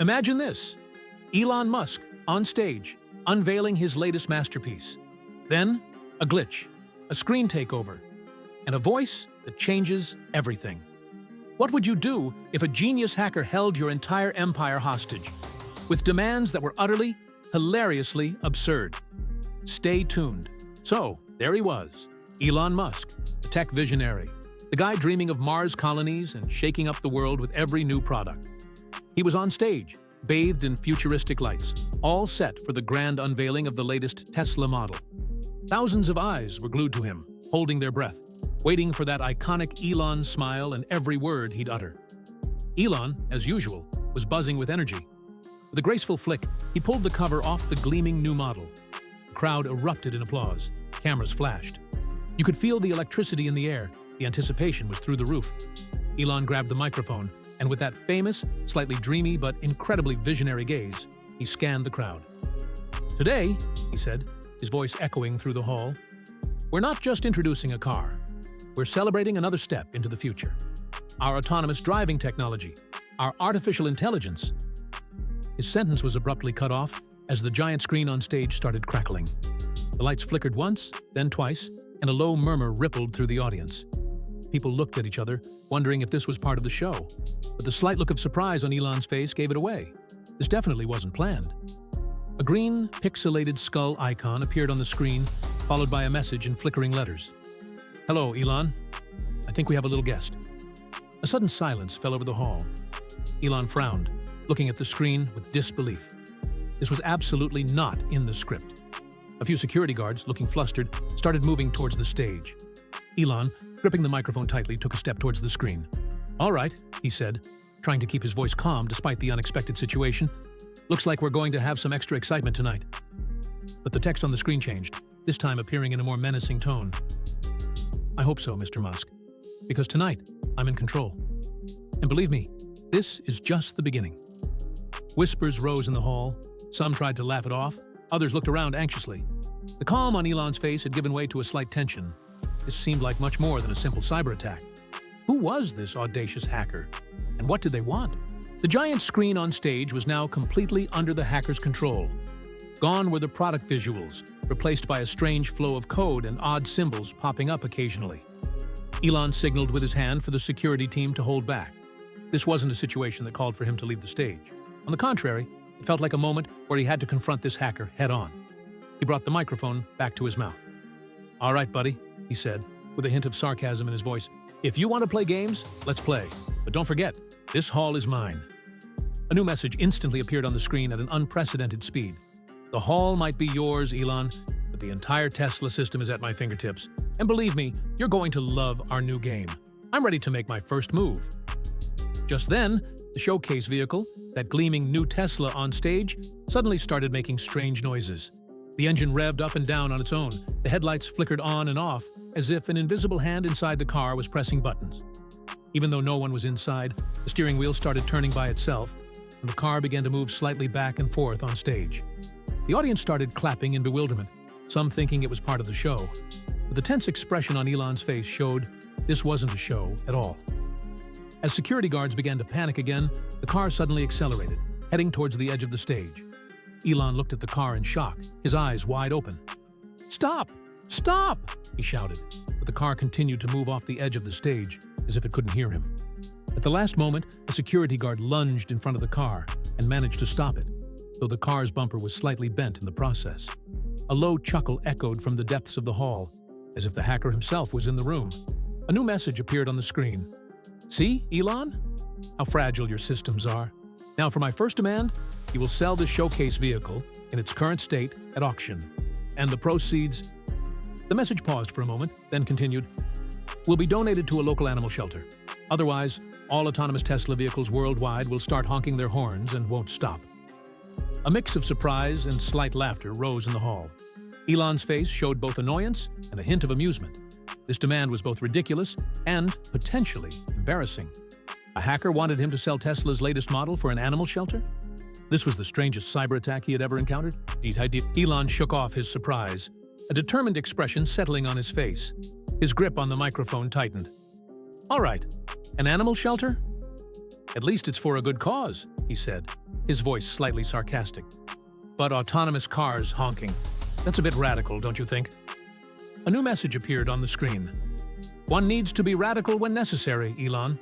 Imagine this: Elon Musk on stage, unveiling his latest masterpiece. Then, a glitch, a screen takeover, and a voice that changes everything. What would you do if a genius hacker held your entire empire hostage, with demands that were utterly, hilariously absurd? Stay tuned. So, there he was, Elon Musk, the tech visionary, the guy dreaming of Mars colonies and shaking up the world with every new product. He was on stage, bathed in futuristic lights, all set for the grand unveiling of the latest Tesla model. Thousands of eyes were glued to him, holding their breath, waiting for that iconic Elon smile and every word he'd utter. Elon, as usual, was buzzing with energy. With a graceful flick, he pulled the cover off the gleaming new model. The crowd erupted in applause. Cameras flashed. You could feel the electricity in the air. The anticipation was through the roof. Elon grabbed the microphone, and with that famous, slightly dreamy but incredibly visionary gaze, he scanned the crowd. "Today," he said, his voice echoing through the hall, "we're not just introducing a car. We're celebrating another step into the future. Our autonomous driving technology, our artificial intelligence." His sentence was abruptly cut off as the giant screen on stage started crackling. The lights flickered once, then twice, and a low murmur rippled through the audience. People looked at each other, wondering if this was part of the show. But the slight look of surprise on Elon's face gave it away. This definitely wasn't planned. A green, pixelated skull icon appeared on the screen, followed by a message in flickering letters. "Hello, Elon. I think we have a little guest." A sudden silence fell over the hall. Elon frowned, looking at the screen with disbelief. This was absolutely not in the script. A few security guards, looking flustered, started moving towards the stage. Elon, gripping the microphone tightly, took a step towards the screen. "All right," he said, trying to keep his voice calm despite the unexpected situation. "Looks like we're going to have some extra excitement tonight." But the text on the screen changed, this time appearing in a more menacing tone. "I hope so, Mr. Musk, because tonight I'm in control. And believe me, this is just the beginning." Whispers rose in the hall. Some tried to laugh it off. Others looked around anxiously. The calm on Elon's face had given way to a slight tension. This seemed like much more than a simple cyber attack. Who was this audacious hacker? And what did they want? The giant screen on stage was now completely under the hacker's control. Gone were the product visuals, replaced by a strange flow of code and odd symbols popping up occasionally. Elon signaled with his hand for the security team to hold back. This wasn't a situation that called for him to leave the stage. On the contrary, it felt like a moment where he had to confront this hacker head-on. He brought the microphone back to his mouth. "All right, buddy," he said, with a hint of sarcasm in his voice. "If you want to play games, let's play. But don't forget, this hall is mine." A new message instantly appeared on the screen at an unprecedented speed. "The hall might be yours, Elon, but the entire Tesla system is at my fingertips. And believe me, you're going to love our new game. I'm ready to make my first move." Just then, the showcase vehicle, that gleaming new Tesla on stage, suddenly started making strange noises. The engine revved up and down on its own. The headlights flickered on and off, as if an invisible hand inside the car was pressing buttons. Even though no one was inside, the steering wheel started turning by itself, and the car began to move slightly back and forth on stage. The audience started clapping in bewilderment, some thinking it was part of the show. But the tense expression on Elon's face showed this wasn't a show at all. As security guards began to panic again, the car suddenly accelerated, heading towards the edge of the stage. Elon looked at the car in shock, his eyes wide open. "Stop! Stop!" he shouted, but the car continued to move off the edge of the stage, as if it couldn't hear him. At the last moment, a security guard lunged in front of the car and managed to stop it, though the car's bumper was slightly bent in the process. A low chuckle echoed from the depths of the hall, as if the hacker himself was in the room. A new message appeared on the screen. "See, Elon? How fragile your systems are. Now for my first demand, you will sell the showcase vehicle in its current state at auction. And the proceeds..." The message paused for a moment, then continued, "will be donated to a local animal shelter. Otherwise, all autonomous Tesla vehicles worldwide will start honking their horns and won't stop." A mix of surprise and slight laughter rose in the hall. Elon's face showed both annoyance and a hint of amusement. This demand was both ridiculous and potentially embarrassing. A hacker wanted him to sell Tesla's latest model for an animal shelter? This was the strangest cyber attack he had ever encountered. Elon shook off his surprise, a determined expression settling on his face. His grip on the microphone tightened. "All right, an animal shelter? At least it's for a good cause," he said. his voice slightly sarcastic. But autonomous cars honking. That's a bit radical, don't you think? A new message appeared on the screen. One needs to be radical when necessary, Elon.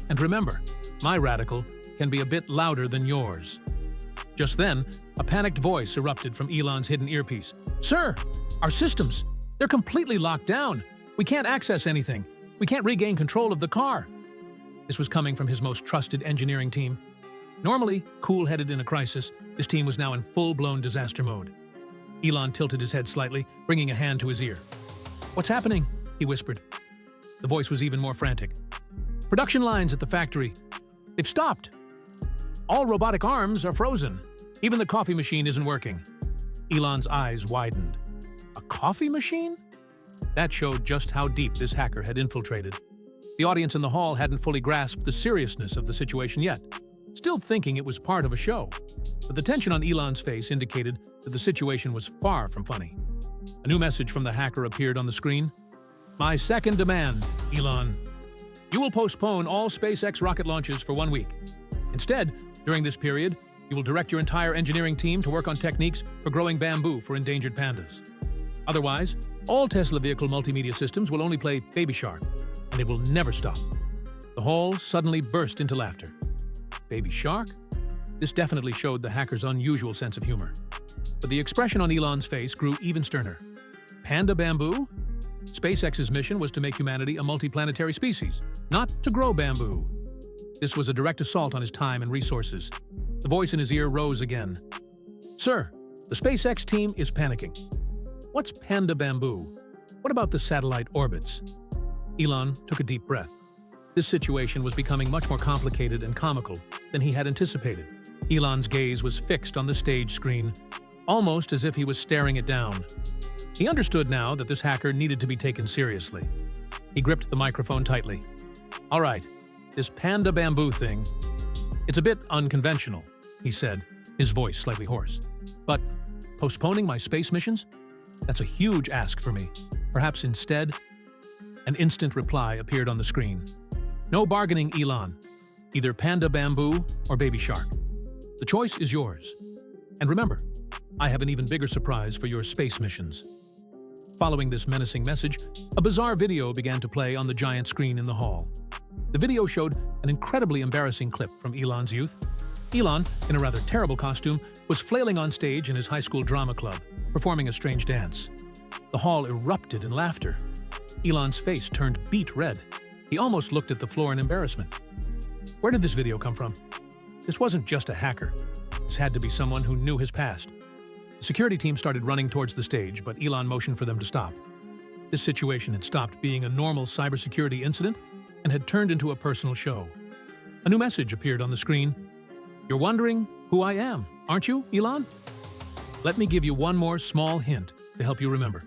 And remember, my radical can be a bit louder than yours. Just then, a panicked voice erupted from Elon's hidden earpiece. Sir, our systems, they're completely locked down. We can't access anything. We can't regain control of the car. This was coming from his most trusted engineering team. Normally cool-headed in a crisis, this team was now in full-blown disaster mode. Elon tilted his head slightly, bringing a hand to his ear. What's happening? He whispered. The voice was even more frantic. Production lines at the factory. They've stopped. All robotic arms are frozen. Even the coffee machine isn't working. Elon's eyes widened. A coffee machine? That showed just how deep this hacker had infiltrated. The audience in the hall hadn't fully grasped the seriousness of the situation yet, still thinking it was part of a show. But the tension on Elon's face indicated that the situation was far from funny. A new message from the hacker appeared on the screen. My second demand, Elon. You will postpone all SpaceX rocket launches for 1 week. Instead, during this period, you will direct your entire engineering team to work on techniques for growing bamboo for endangered pandas. Otherwise, all Tesla vehicle multimedia systems will only play Baby Shark, and it will never stop. The hall suddenly burst into laughter. Baby Shark? This definitely showed the hacker's unusual sense of humor. But the expression on Elon's face grew even sterner. Panda bamboo? SpaceX's mission was to make humanity a multiplanetary species, not to grow bamboo. This was a direct assault on his time and resources. The voice in his ear rose again. Sir, the SpaceX team is panicking. What's panda bamboo? What about the satellite orbits? Elon took a deep breath. This situation was becoming much more complicated and comical than he had anticipated. Elon's gaze was fixed on the stage screen, almost as if he was staring it down. He understood now that this hacker needed to be taken seriously. He gripped the microphone tightly. All right, this panda bamboo thing, it's a bit unconventional, he said, his voice slightly hoarse. But postponing my space missions? That's a huge ask for me. Perhaps instead? An instant reply appeared on the screen. No bargaining, Elon. Either panda bamboo or Baby Shark. The choice is yours. And remember, I have an even bigger surprise for your space missions. Following this menacing message, a bizarre video began to play on the giant screen in the hall. The video showed an incredibly embarrassing clip from Elon's youth. Elon, in a rather terrible costume, was flailing on stage in his high school drama club, performing a strange dance. The hall erupted in laughter. Elon's face turned beet red. He almost looked at the floor in embarrassment. Where did this video come from? This wasn't just a hacker. This had to be someone who knew his past. The security team started running towards the stage, but Elon motioned for them to stop. This situation had stopped being a normal cybersecurity incident and had turned into a personal show. A new message appeared on the screen. You're wondering who I am, aren't you, Elon? Let me give you one more small hint to help you remember.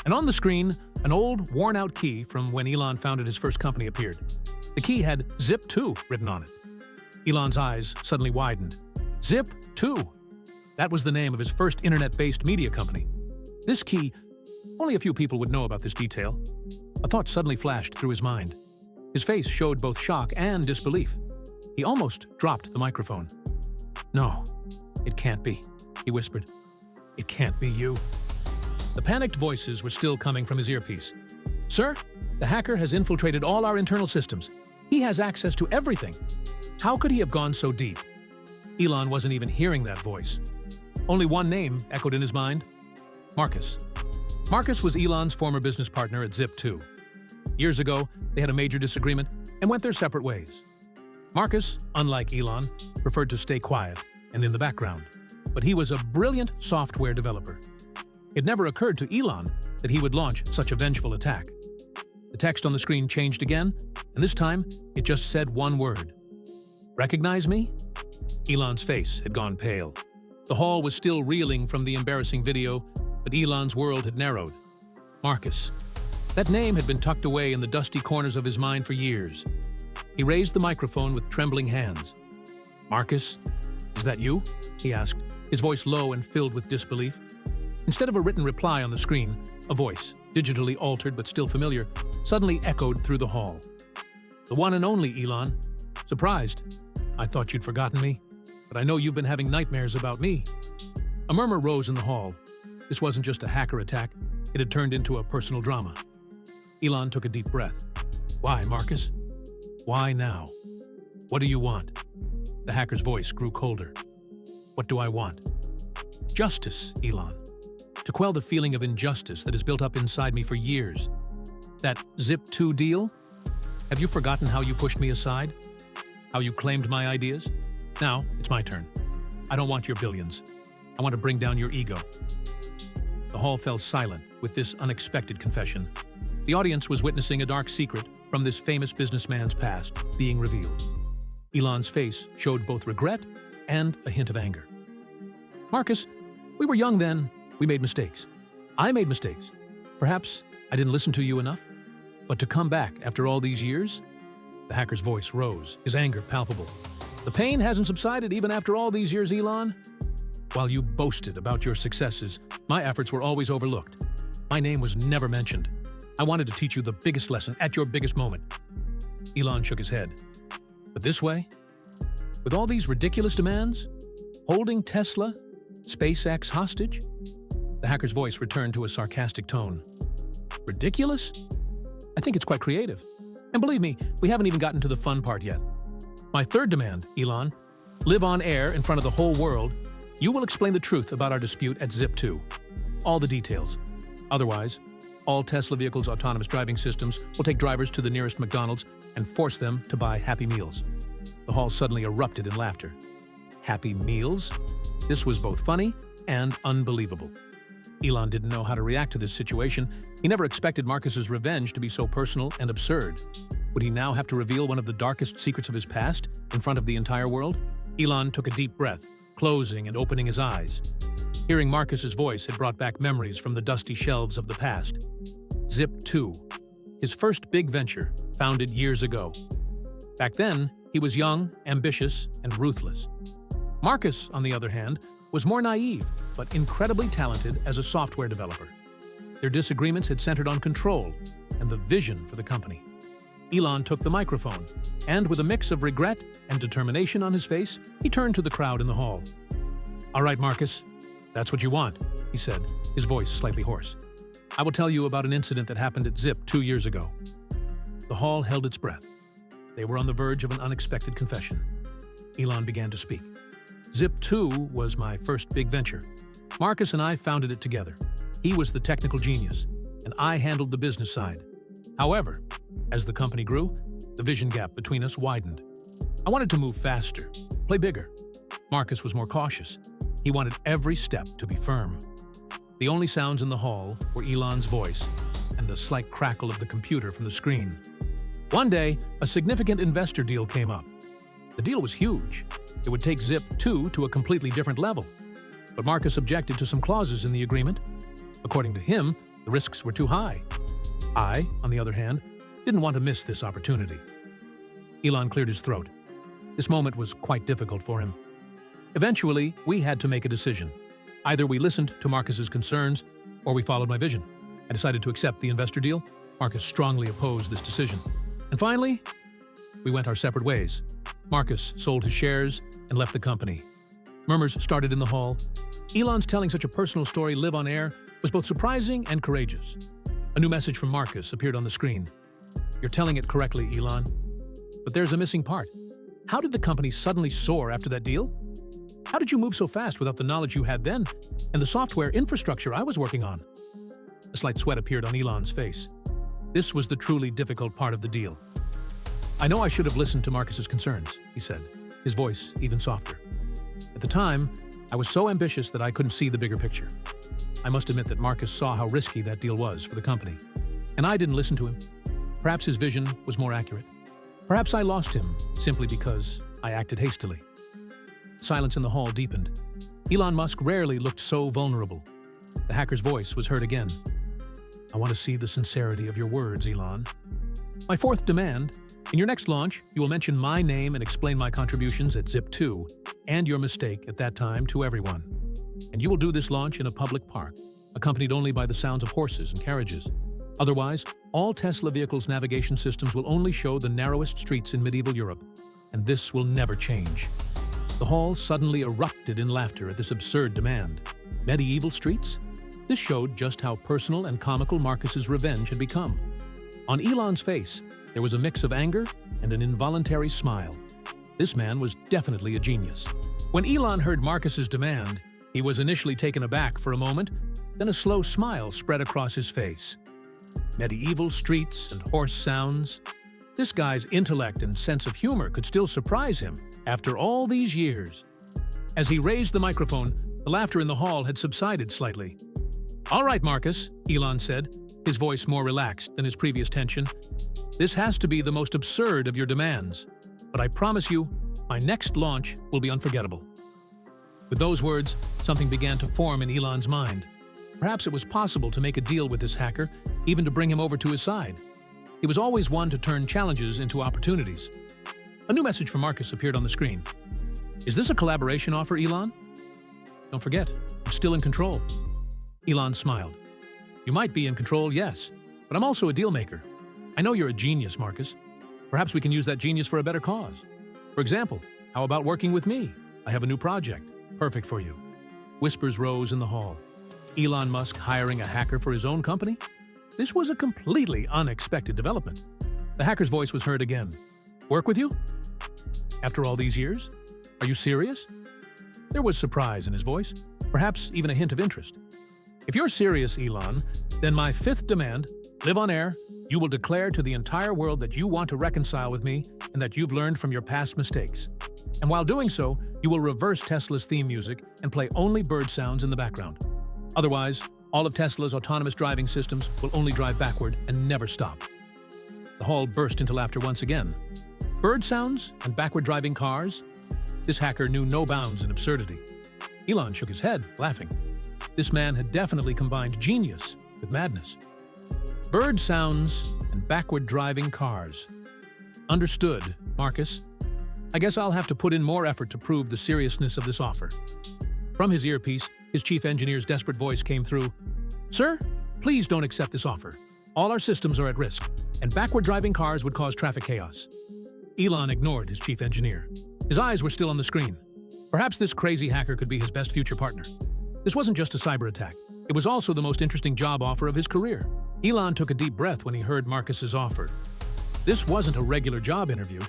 And on the screen, an old, worn-out key from when Elon founded his first company appeared. The key had ZIP2 written on it. Elon's eyes suddenly widened. ZIP2! That was the name of his first internet-based media company. This key, only a few people would know about this detail. A thought suddenly flashed through his mind. His face showed both shock and disbelief. He almost dropped the microphone. No, it can't be, he whispered. It can't be you. The panicked voices were still coming from his earpiece. Sir, the hacker has infiltrated all our internal systems. He has access to everything. How could he have gone so deep? Elon wasn't even hearing that voice. Only one name echoed in his mind. Marcus. Marcus was Elon's former business partner at Zip2. Years ago, they had a major disagreement and went their separate ways. Marcus, unlike Elon, preferred to stay quiet and in the background, but he was a brilliant software developer. It never occurred to Elon that he would launch such a vengeful attack. The text on the screen changed again, and this time it just said one word. Recognize me? Elon's face had gone pale. The hall was still reeling from the embarrassing video, but Elon's world had narrowed. Marcus. That name had been tucked away in the dusty corners of his mind for years. He raised the microphone with trembling hands. Marcus, is that you? He asked, his voice low and filled with disbelief. Instead of a written reply on the screen, a voice, digitally altered but still familiar, suddenly echoed through the hall. The one and only Elon. Surprised. I thought you'd forgotten me. but I know you've been having nightmares about me." A murmur rose in the hall. This wasn't just a hacker attack. It had turned into a personal drama. Elon took a deep breath. "Why, Marcus? Why now? What do you want?" The hacker's voice grew colder. "What do I want?" "Justice, Elon. To quell the feeling of injustice that has built up inside me for years. That Zip2 deal? Have you forgotten how you pushed me aside? How you claimed my ideas? Now, it's my turn. I don't want your billions. I want to bring down your ego." The hall fell silent with this unexpected confession. The audience was witnessing a dark secret from this famous businessman's past being revealed. Elon's face showed both regret and a hint of anger. "Marcus, we were young then. We made mistakes. I made mistakes. Perhaps I didn't listen to you enough. But to come back after all these years?" The hacker's voice rose, his anger palpable. "The pain hasn't subsided even after all these years, Elon. While you boasted about your successes, my efforts were always overlooked. My name was never mentioned. I wanted to teach you the biggest lesson at your biggest moment." Elon shook his head. "But this way? With all these ridiculous demands? Holding Tesla, SpaceX hostage?" The hacker's voice returned to a sarcastic tone. "Ridiculous? I think it's quite creative. And believe me, we haven't even gotten to the fun part yet. My third demand, Elon, live on air in front of the whole world. You will explain the truth about our dispute at Zip2. All the details. Otherwise, all Tesla vehicles' autonomous driving systems will take drivers to the nearest McDonald's and force them to buy Happy Meals." The hall suddenly erupted in laughter. Happy Meals? This was both funny and unbelievable. Elon didn't know how to react to this situation. He never expected Marcus's revenge to be so personal and absurd. Would he now have to reveal one of the darkest secrets of his past in front of the entire world? Elon took a deep breath, closing and opening his eyes. Hearing Marcus's voice had brought back memories from the dusty shelves of the past. Zip2, his first big venture, founded years ago. Back then, he was young, ambitious, and ruthless. Marcus, on the other hand, was more naive, but incredibly talented as a software developer. Their disagreements had centered on control and the vision for the company. Elon took the microphone, and with a mix of regret and determination on his face, he turned to the crowd in the hall. "All right, Marcus, that's what you want," he said, his voice slightly hoarse. "I will tell you about an incident that happened at Zip 2 years ago." The hall held its breath. They were on the verge of an unexpected confession. Elon began to speak. "Zip2 was my first big venture. Marcus and I founded it together. He was the technical genius, and I handled the business side. However, as the company grew, the vision gap between us widened. I wanted to move faster, play bigger. Marcus was more cautious. He wanted every step to be firm." The only sounds in the hall were Elon's voice and the slight crackle of the computer from the screen. One day, a significant investor deal came up. The deal was huge. It would take Zip2 to a completely different level. But Marcus objected to some clauses in the agreement. According to him, the risks were too high. I, on the other hand, didn't want to miss this opportunity. Elon cleared his throat. This moment was quite difficult for him. Eventually, we had to make a decision. Either we listened to Marcus's concerns, or we followed my vision. I decided to accept the investor deal. Marcus strongly opposed this decision. And finally, we went our separate ways. Marcus sold his shares and left the company. Murmurs started in the hall. Elon's telling such a personal story live on air was both surprising and courageous. A new message from Marcus appeared on the screen. "You're telling it correctly, Elon. But there's a missing part. How did the company suddenly soar after that deal? How did you move so fast without the knowledge you had then and the software infrastructure I was working on?" A slight sweat appeared on Elon's face. This was the truly difficult part of the deal. "I know I should have listened to Marcus's concerns," he said, his voice even softer. "At the time, I was so ambitious that I couldn't see the bigger picture. I must admit that Marcus saw how risky that deal was for the company, and I didn't listen to him. Perhaps his vision was more accurate. Perhaps I lost him simply because I acted hastily." Silence in the hall deepened. Elon Musk rarely looked so vulnerable. The hacker's voice was heard again. "I want to see the sincerity of your words, Elon. My fourth demand: in your next launch, you will mention my name and explain my contributions at Zip2 and your mistake at that time to everyone. And you will do this launch in a public park, accompanied only by the sounds of horses and carriages. Otherwise, all Tesla vehicles' navigation systems will only show the narrowest streets in medieval Europe, and this will never change." The hall suddenly erupted in laughter at this absurd demand. Medieval streets? This showed just how personal and comical Marcus's revenge had become. On Elon's face, there was a mix of anger and an involuntary smile. This man was definitely a genius. When Elon heard Marcus's demand, he was initially taken aback for a moment, then a slow smile spread across his face. Medieval streets and hoarse sounds. This guy's intellect and sense of humor could still surprise him after all these years. As he raised the microphone, the laughter in the hall had subsided slightly. "All right, Marcus," Elon said, his voice more relaxed than his previous tension. "This has to be the most absurd of your demands, but I promise you, my next launch will be unforgettable." With those words, something began to form in Elon's mind. Perhaps it was possible to make a deal with this hacker, even to bring him over to his side. He was always one to turn challenges into opportunities. A new message from Marcus appeared on the screen. "Is this a collaboration offer, Elon?" "Don't forget, I'm still in control." Elon smiled. "You might be in control, yes, but I'm also a deal maker. I know you're a genius, Marcus. Perhaps we can use that genius for a better cause. For example, how about working with me? I have a new project, perfect for you." Whispers rose in the hall. Elon Musk hiring a hacker for his own company? This was a completely unexpected development. The hacker's voice was heard again. "Work with you? After all these years? Are you serious?" There was surprise in his voice, perhaps even a hint of interest. "If you're serious, Elon, then my fifth demand, live on air, you will declare to the entire world that you want to reconcile with me and that you've learned from your past mistakes. And while doing so, you will reverse Tesla's theme music and play only bird sounds in the background. Otherwise, all of Tesla's autonomous driving systems will only drive backward and never stop." The hall burst into laughter once again. Bird sounds and backward driving cars? This hacker knew no bounds in absurdity. Elon shook his head, laughing. This man had definitely combined genius with madness. Bird sounds and backward driving cars. Understood, Marcus. I guess I'll have to put in more effort to prove the seriousness of this offer. From his earpiece, his chief engineer's desperate voice came through. "Sir, please don't accept this offer. All our systems are at risk, and backward driving cars would cause traffic chaos." Elon ignored his chief engineer. His eyes were still on the screen. Perhaps this crazy hacker could be his best future partner. This wasn't just a cyber attack. It was also the most interesting job offer of his career. Elon took a deep breath when he heard Marcus's offer. This wasn't a regular job interview.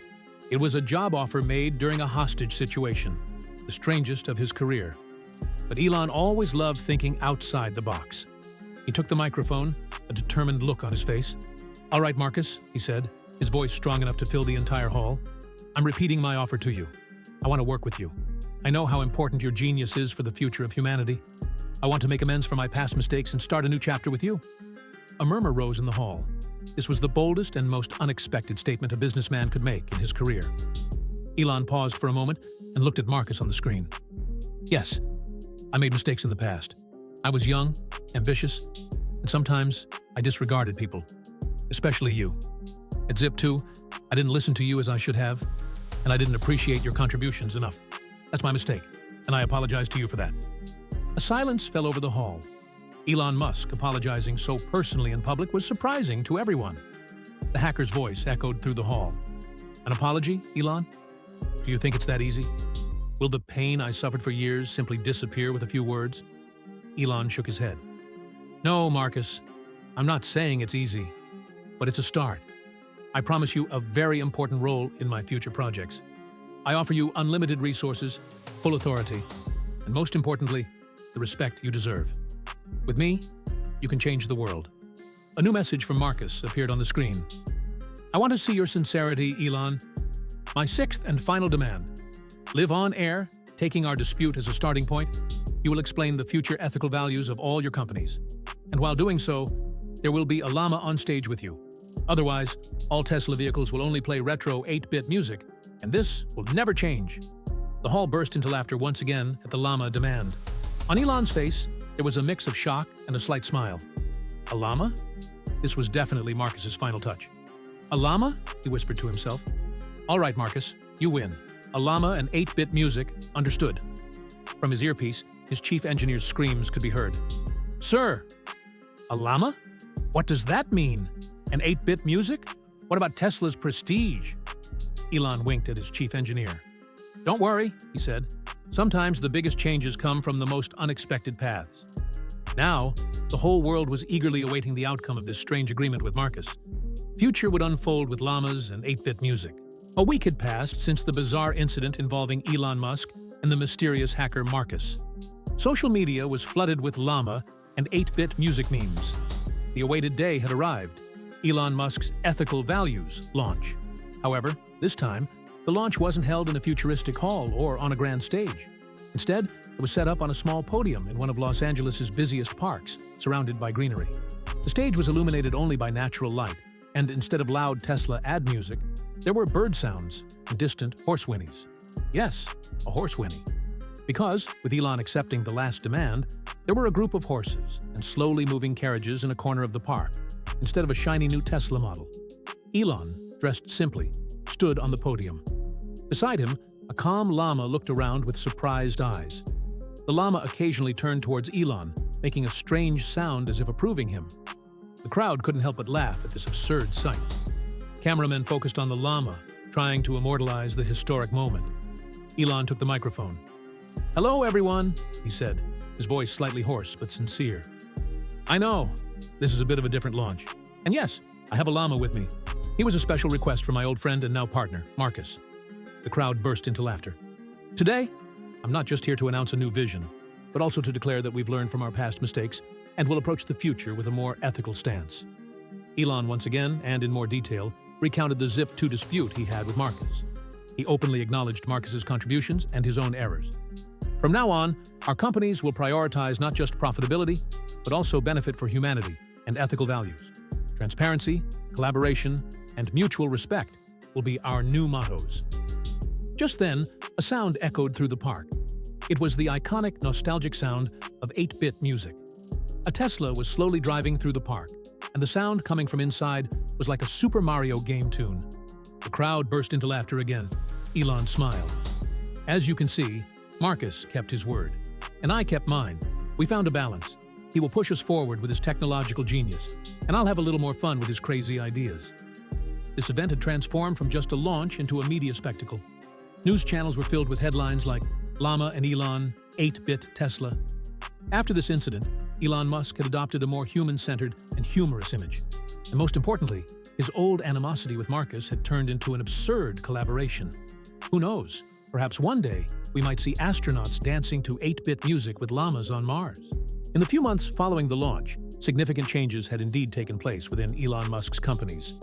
It was a job offer made during a hostage situation, the strangest of his career. But Elon always loved thinking outside the box. He took the microphone, a determined look on his face. "All right, Marcus," he said, his voice strong enough to fill the entire hall. "I'm repeating my offer to you. I want to work with you. I know how important your genius is for the future of humanity. I want to make amends for my past mistakes and start a new chapter with you." A murmur rose in the hall. This was the boldest and most unexpected statement a businessman could make in his career. Elon paused for a moment and looked at Marcus on the screen. "Yes, I made mistakes in the past. I was young, ambitious, and sometimes I disregarded people, especially you. At Zip2, I didn't listen to you as I should have, and I didn't appreciate your contributions enough. That's my mistake, and I apologize to you for that." A silence fell over the hall. Elon Musk apologizing so personally in public was surprising to everyone. The hacker's voice echoed through the hall. "An apology, Elon? Do you think it's that easy? Will the pain I suffered for years simply disappear with a few words?" Elon shook his head. "No, Marcus. I'm not saying it's easy, but it's a start. I promise you a very important role in my future projects. I offer you unlimited resources, full authority, and most importantly, the respect you deserve. With me, you can change the world." A new message from Marcus appeared on the screen. "I want to see your sincerity, Elon. My sixth and final demand. Live on air, taking our dispute as a starting point. You will explain the future ethical values of all your companies. And while doing so, there will be a Llama on stage with you. Otherwise, all Tesla vehicles will only play retro 8-bit music, and this will never change." The hall burst into laughter once again at the Llama demand. On Elon's face, there was a mix of shock and a slight smile. A llama? This was definitely Marcus's final touch. "A llama?" he whispered to himself. "All right, Marcus, you win. A llama and 8-bit music, understood." From his earpiece, his chief engineer's screams could be heard. "Sir! A llama? What does that mean? And 8-bit music? What about Tesla's prestige?" Elon winked at his chief engineer. Don't worry, he said. Sometimes the biggest changes come from the most unexpected paths. Now, the whole world was eagerly awaiting the outcome of this strange agreement with Marcus. Future would unfold with llamas and 8-bit music. A week had passed since the bizarre incident involving Elon Musk and the mysterious hacker Marcus. Social media was flooded with llama and 8-bit music memes. The awaited day had arrived, Elon Musk's ethical values launch. However, this time, the launch wasn't held in a futuristic hall or on a grand stage. Instead, it was set up on a small podium in one of Los Angeles' busiest parks, surrounded by greenery. The stage was illuminated only by natural light, and instead of loud Tesla ad music, there were bird sounds and distant horse whinnies. Yes, a horse whinny. Because, with Elon accepting the last demand, there were a group of horses and slowly moving carriages in a corner of the park, instead of a shiny new Tesla model. Elon, dressed simply, stood on the podium. Beside him, a calm llama looked around with surprised eyes. The llama occasionally turned towards Elon, making a strange sound as if approving him. The crowd couldn't help but laugh at this absurd sight. Cameramen focused on the llama, trying to immortalize the historic moment. Elon took the microphone. "Hello, everyone," he said, his voice slightly hoarse but sincere. "I know, this is a bit of a different launch. And yes, I have a llama with me. He was a special request from my old friend and now partner, Marcus." The crowd burst into laughter. "Today, I'm not just here to announce a new vision, but also to declare that we've learned from our past mistakes and will approach the future with a more ethical stance." Elon once again, and in more detail, recounted the Zip2 dispute he had with Marcus. He openly acknowledged Marcus's contributions and his own errors. "From now on, our companies will prioritize not just profitability, but also benefit for humanity and ethical values. Transparency, collaboration, and mutual respect will be our new mottos." Just then, a sound echoed through the park. It was the iconic, nostalgic sound of 8-bit music. A Tesla was slowly driving through the park, and the sound coming from inside was like a Super Mario game tune. The crowd burst into laughter again. Elon smiled. "As you can see, Marcus kept his word, and I kept mine. We found a balance. He will push us forward with his technological genius, and I'll have a little more fun with his crazy ideas." This event had transformed from just a launch into a media spectacle. News channels were filled with headlines like "Llama and Elon, 8-bit Tesla." After this incident, Elon Musk had adopted a more human-centered and humorous image. And most importantly, his old animosity with Marcus had turned into an absurd collaboration. Who knows? Perhaps one day, we might see astronauts dancing to 8-bit music with llamas on Mars. In the few months following the launch, significant changes had indeed taken place within Elon Musk's companies.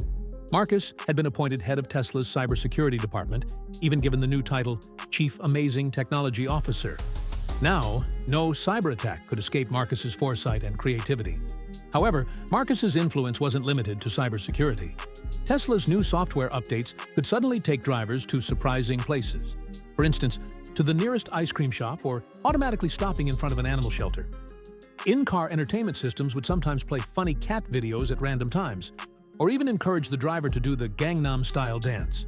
Marcus had been appointed head of Tesla's cybersecurity department, even given the new title Chief Amazing Technology Officer. Now, no cyber attack could escape Marcus's foresight and creativity. However, Marcus's influence wasn't limited to cybersecurity. Tesla's new software updates could suddenly take drivers to surprising places. For instance, to the nearest ice cream shop or automatically stopping in front of an animal shelter. In-car entertainment systems would sometimes play funny cat videos at random times, or even encourage the driver to do the Gangnam-style dance.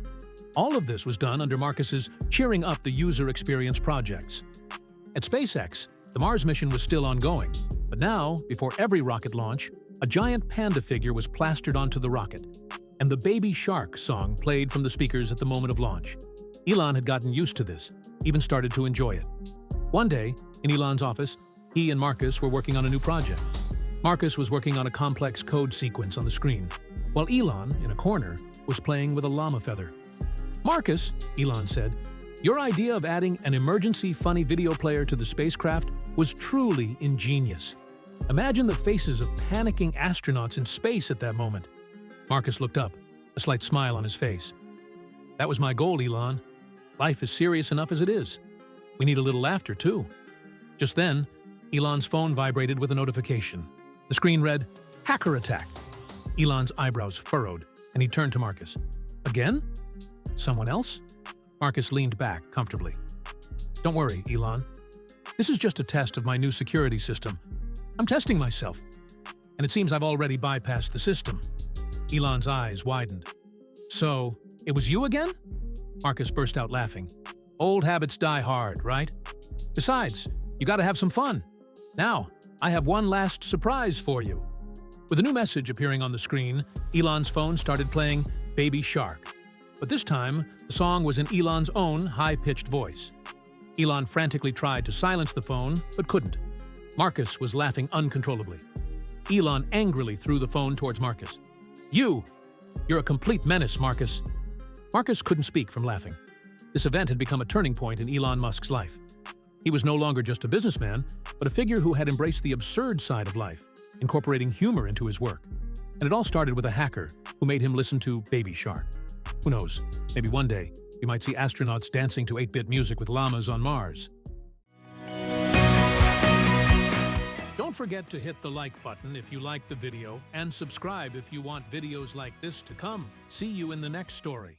All of this was done under Marcus's cheering up the user experience projects. At SpaceX, the Mars mission was still ongoing, but now, before every rocket launch, a giant panda figure was plastered onto the rocket, and the Baby Shark song played from the speakers at the moment of launch. Elon had gotten used to this, even started to enjoy it. One day, in Elon's office, he and Marcus were working on a new project. Marcus was working on a complex code sequence on the screen, while Elon, in a corner, was playing with a llama feather. "Marcus," Elon said, "your idea of adding an emergency funny video player to the spacecraft was truly ingenious. Imagine the faces of panicking astronauts in space at that moment." Marcus looked up, a slight smile on his face. "That was my goal, Elon. Life is serious enough as it is. We need a little laughter, too." Just then, Elon's phone vibrated with a notification. The screen read, "Hacker attack." Elon's eyebrows furrowed, and he turned to Marcus. "Again? Someone else?" Marcus leaned back comfortably. "Don't worry, Elon. This is just a test of my new security system. I'm testing myself, and it seems I've already bypassed the system." Elon's eyes widened. "So, it was you again?" Marcus burst out laughing. "Old habits die hard, right? Besides, you gotta have some fun. Now, I have one last surprise for you." With a new message appearing on the screen, Elon's phone started playing Baby Shark. But this time, the song was in Elon's own high-pitched voice. Elon frantically tried to silence the phone, but couldn't. Marcus was laughing uncontrollably. Elon angrily threw the phone towards Marcus. You're a complete menace, Marcus." Marcus couldn't speak from laughing. This event had become a turning point in Elon Musk's life. He was no longer just a businessman, but a figure who had embraced the absurd side of life, incorporating humor into his work. And it all started with a hacker who made him listen to Baby Shark. Who knows, maybe one day we might see astronauts dancing to 8-bit music with llamas on Mars. Don't forget to hit the like button if you liked the video and subscribe if you want videos like this to come. See you in the next story.